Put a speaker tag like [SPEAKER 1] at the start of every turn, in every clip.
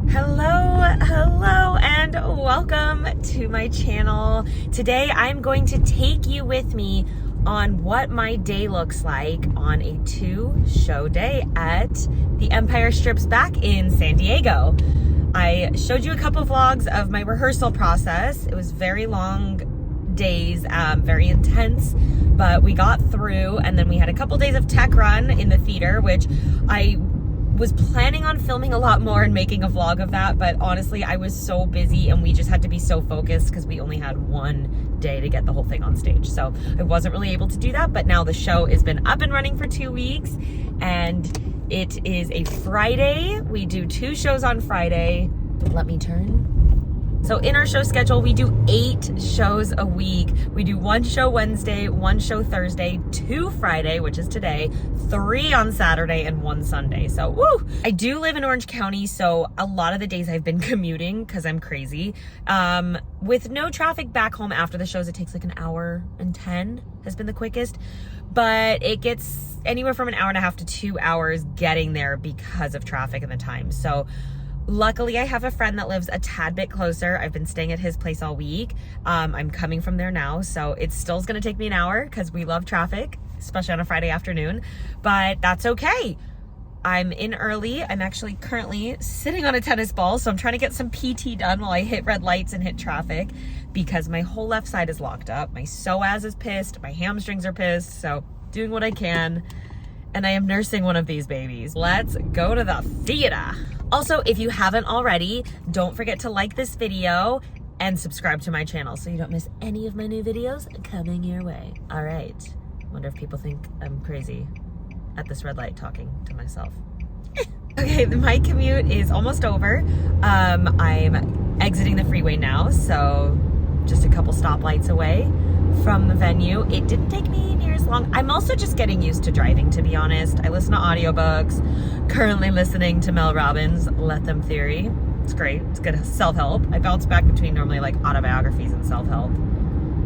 [SPEAKER 1] Hello, and welcome to my channel. Today I'm going to take you with me on what my day looks like on a 2-show day at the Empire Strips back in San Diego. I showed you a couple vlogs of my rehearsal process. It was very long days, very intense, but we got through, and then we had a couple days of tech run in the theater, which I was planning on filming a lot more and making a vlog of that, but honestly I was so busy and we just had to be so focused because we only had one day to get the whole thing on stage, so I wasn't really able to do that. But now the show has been up and running for 2 weeks, and it is a Friday. We do 2 shows on Friday. Let me turn. So in our show schedule, we do 8 shows a week. We do 1 show Wednesday, 1 show Thursday, 2 Friday, which is today, 3 on Saturday, and 1 Sunday. So, woo! I do live in Orange County, so a lot of the days I've been commuting because I'm crazy. With no traffic back home after the shows, it takes like 1 hour and 10 has been the quickest. But it gets anywhere from 1.5 hours to 2 hours getting there because of traffic and the time. So, luckily, I have a friend that lives a tad bit closer. I've been staying at his place all week. I'm coming from there now, so it still is going to take me 1 hour because we love traffic, especially on a Friday afternoon, but that's okay. I'm in early. I'm actually currently sitting on a tennis ball, so I'm trying to get some PT done while I hit red lights and hit traffic because my whole left side is locked up. My psoas is pissed. My hamstrings are pissed, so doing what I can. And I am nursing one of these babies. Let's go to the theater. Also, if you haven't already, don't forget to like this video and subscribe to my channel so you don't miss any of my new videos coming your way. All right. Wonder if people think I'm crazy at this red light talking to myself. Okay, my commute is almost over. I'm exiting the freeway now, so just a couple stoplights away from the venue. It didn't take me near as long. I'm also just getting used to driving, to be honest. I listen to audiobooks, currently listening to Mel Robbins' Let Them Theory. It's great. It's good self-help. I bounce back between normally like autobiographies and self-help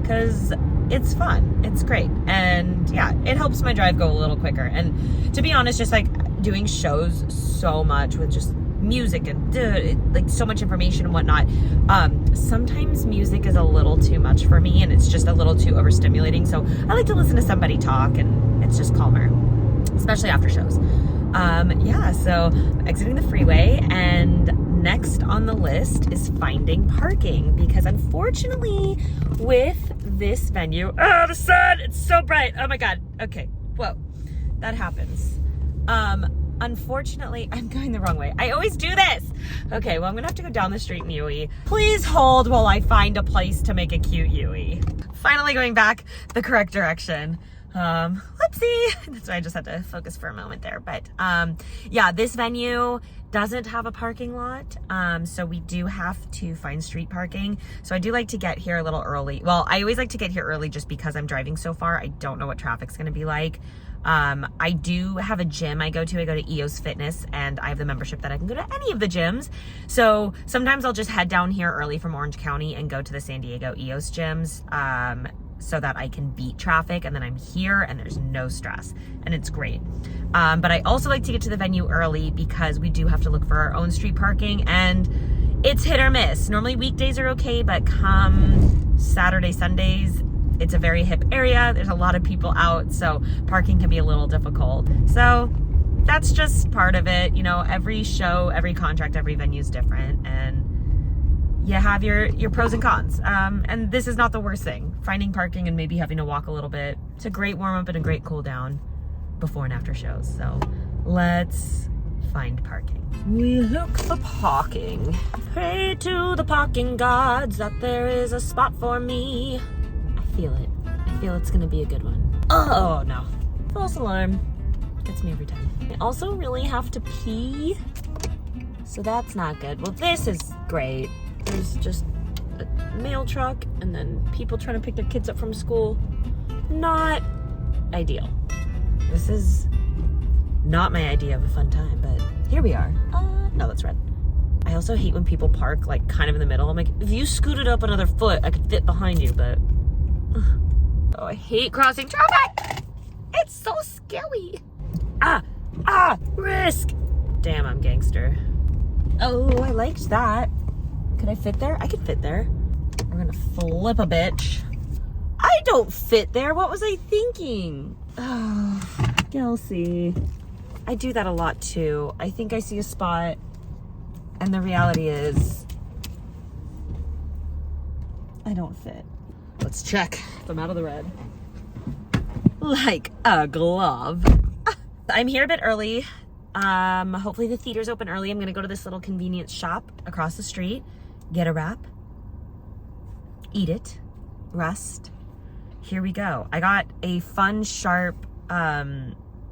[SPEAKER 1] because it's fun. It's great. And yeah, it helps my drive go a little quicker. And to be honest, just like doing shows so much with just music and like so much information and whatnot, sometimes music is a little too much for me and it's just a little too overstimulating, so I like to listen to somebody talk and it's just calmer, especially after shows. Yeah, so exiting the freeway, and next on the list is finding parking because unfortunately with this venue, oh, the sun, it's so bright, oh my god, okay, whoa, that happens. Unfortunately, I'm going the wrong way. I always do this. Okay, well, I'm gonna have to go down the street in Yui. Please hold while I find a place to make a cute Yui. Finally going back the correct direction. Whoopsie. That's why I just had to focus for a moment there. But yeah, this venue doesn't have a parking lot. So we do have to find street parking. So I do like to get here a little early. Well, I always like to get here early just because I'm driving so far. I don't know what traffic's gonna be like. I do have a gym I go to EOS Fitness, and I have the membership that I can go to any of the gyms. So sometimes I'll just head down here early from Orange County and go to the San Diego EOS gyms, so that I can beat traffic, and then I'm here and there's no stress, and it's great. But I also like to get to the venue early because we do have to look for our own street parking, and it's hit or miss. Normally weekdays are okay, but come Saturday, Sundays, it's a very hip area. There's a lot of people out, so parking can be a little difficult. So that's just part of it. You know, every show, every contract, every venue is different, and you have your pros and cons. And this is not the worst thing. Finding parking and maybe having to walk a little bit. It's a great warm up and a great cool down before and after shows. So let's find parking. We look for parking. Pray to the parking gods that there is a spot for me. I feel it's gonna be a good one. Oh no, false alarm. Gets me every time. I also really have to pee, so that's not good. Well, this is great. There's just a mail truck and then people trying to pick their kids up from school. Not ideal. This is not my idea of a fun time, but here we are. No, that's red. I also hate when people park like kind of in the middle. I'm like, if you scooted up another foot, I could fit behind you, but oh, I hate crossing traffic. It's so scary. Risk. Damn, I'm gangster. Oh, I liked that. Could I fit there? I could fit there. We're gonna flip a bitch. I don't fit there. What was I thinking? Oh, Gelsey. I do that a lot too. I think I see a spot and the reality is I don't fit. Let's check if I'm out of the red. Like a glove. I'm here a bit early. Hopefully the theater's open early. I'm gonna go to this little convenience shop across the street, get a wrap, eat it, rest. Here we go. I got a fun, sharp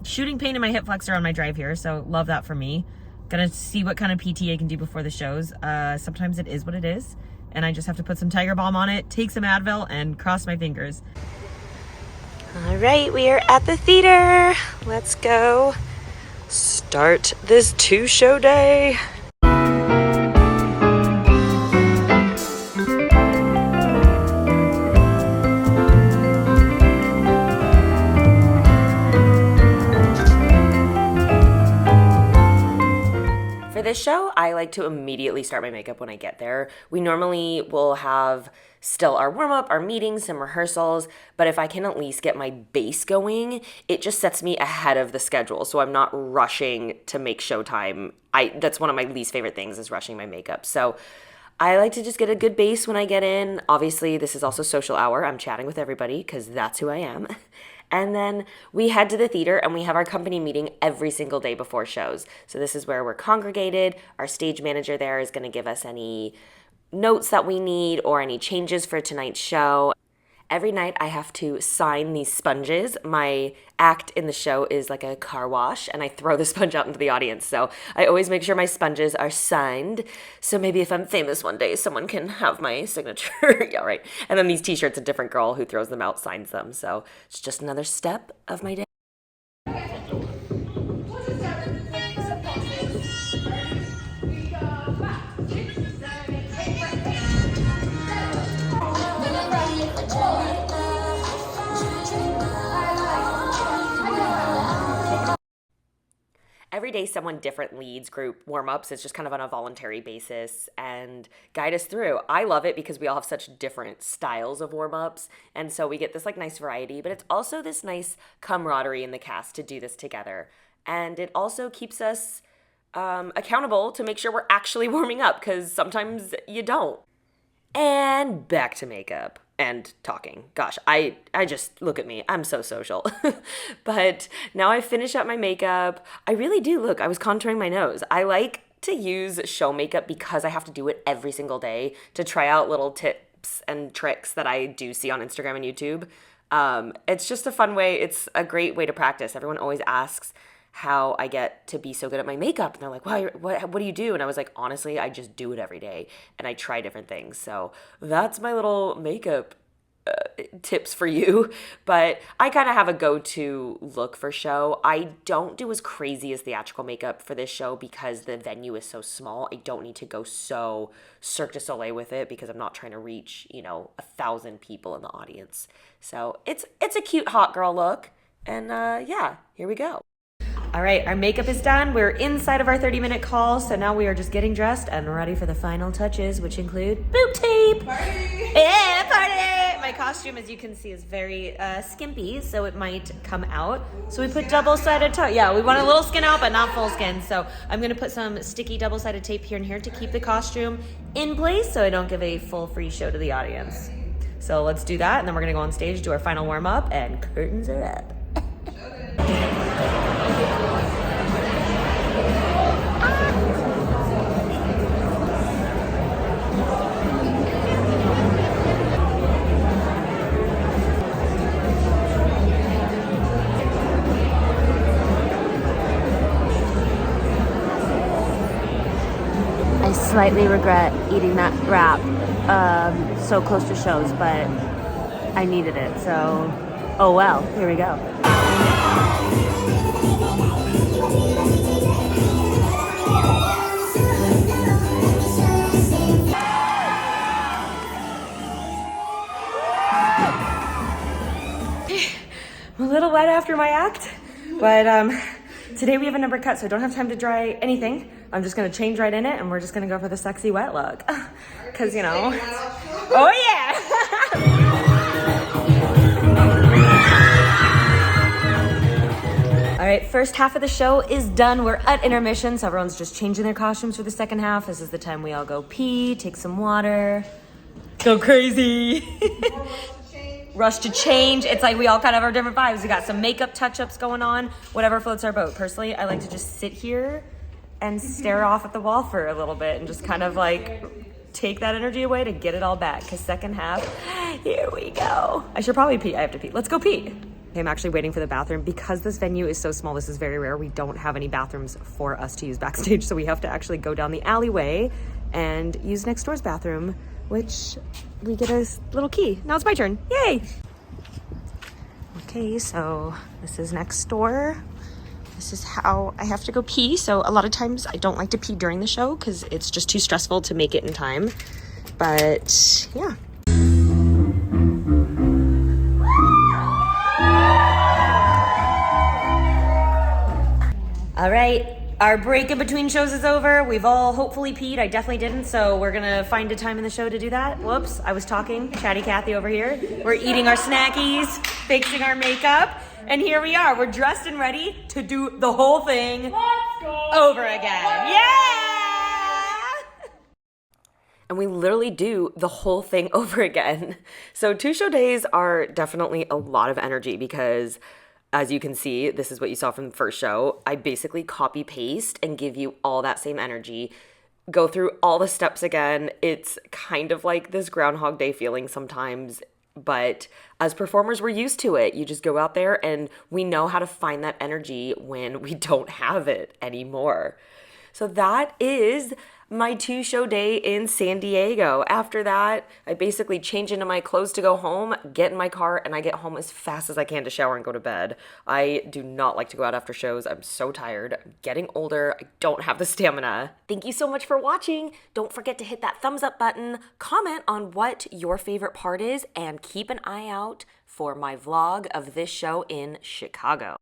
[SPEAKER 1] shooting pain in my hip flexor on my drive here, so love that for me. Gonna see what kind of PT I can do before the shows. Sometimes it is what it is, and I just have to put some Tiger Balm on it, take some Advil, and cross my fingers. All right, we are at the theater. Let's go start this 2-show day. For this show, I like to immediately start my makeup when I get there. We normally will have still our warm-up, our meetings, some rehearsals, but if I can at least get my base going, it just sets me ahead of the schedule, so I'm not rushing to make showtime. That's one of my least favorite things is rushing my makeup. So I like to just get a good base when I get in. Obviously, this is also social hour. I'm chatting with everybody because that's who I am. And then we head to the theater and we have our company meeting every single day before shows. So this is where we're congregated. Our stage manager there is going to give us any notes that we need or any changes for tonight's show. Every night I have to sign these sponges. My act in the show is like a car wash and I throw the sponge out into the audience. So I always make sure my sponges are signed. So maybe if I'm famous one day, someone can have my signature. Yeah, right. And then these t-shirts, a different girl who throws them out signs them. So it's just another step of my day. Every day someone different leads group warm-ups. It's just kind of on a voluntary basis and guide us through. I love it because we all have such different styles of warm-ups, and so we get this like nice variety, but it's also this nice camaraderie in the cast to do this together. And it also keeps us accountable to make sure we're actually warming up because sometimes you don't. And back to makeup and talking. Gosh, I just, look at me. I'm so social. But now I finish up my makeup. I really do, look, I was contouring my nose. I like to use show makeup because I have to do it every single day to try out little tips and tricks that I do see on Instagram and YouTube. It's just a fun way. It's a great way to practice. Everyone always asks how I get to be so good at my makeup. And they're like, why, what do you do? And I was like, honestly, I just do it every day and I try different things. So that's my little makeup tips for you. But I kind of have a go-to look for show. I don't do as crazy as theatrical makeup for this show because the venue is so small. I don't need to go so Cirque du Soleil with it because I'm not trying to reach, 1,000 people in the audience. So it's a cute hot girl look. And yeah, here we go. All right, our makeup is done. We're inside of our 30-minute call, so now we are just getting dressed and ready for the final touches, which include boob tape. Party! Yeah, party! My costume, as you can see, is very skimpy, so it might come out. So we put double-sided tape. Yeah, we want a little skin out, but not full skin. So I'm gonna put some sticky double-sided tape here and here to keep the costume in place so I don't give a full free show to the audience. So let's do that, and then we're gonna go on stage, do our final warm-up, and curtains are up. I slightly regret eating that wrap so close to shows, but I needed it, so oh well, here we go. I'm a little wet after my act, but today we have a number cut, so I don't have time to dry anything. I'm just gonna change right in it and we're just gonna go for the sexy wet look. Cause you know, oh yeah. All right, first half of the show is done. We're at intermission, so everyone's just changing their costumes for the second half. This is the time we all go pee, take some water, go crazy. Rush to change. It's like we all kind of have different vibes. We got some makeup touch-ups going on, whatever floats our boat. Personally, I like to just sit here and stare off at the wall for a little bit and just kind of like take that energy away to get it all back. Because second half, here we go. I should probably pee. I have to pee. Let's go pee. I'm actually waiting for the bathroom. Because this venue is so small, this is very rare. We don't have any bathrooms for us to use backstage, so we have to actually go down the alleyway and use next door's bathroom, which we get a little key. Now it's my turn. Yay! Okay, so this is next door. This is how I have to go pee. So a lot of times I don't like to pee during the show because it's just too stressful to make it in time. But yeah. All right, our break in between shows is over. We've all hopefully peed. I definitely didn't, so we're gonna find a time in the show to do that. Whoops, I was talking. Chatty Cathy over here. We're eating our snackies, fixing our makeup, and here we are. We're dressed and ready to do the whole thing over again. Yeah! And we literally do the whole thing over again. So 2 show days are definitely a lot of energy because, as you can see, this is what you saw from the first show. I basically copy paste and give you all that same energy, go through all the steps again. It's kind of like this Groundhog Day feeling sometimes, but as performers, we're used to it. You just go out there and we know how to find that energy when we don't have it anymore. So that is my 2 show day in San Diego. After that, I basically change into my clothes to go home, get in my car, and I get home as fast as I can to shower and go to bed. I do not like to go out after shows. I'm so tired. I'm getting older. I don't have the stamina. Thank you so much for watching. Don't forget to hit that thumbs up button, comment on what your favorite part is, and keep an eye out for my vlog of this show in Chicago.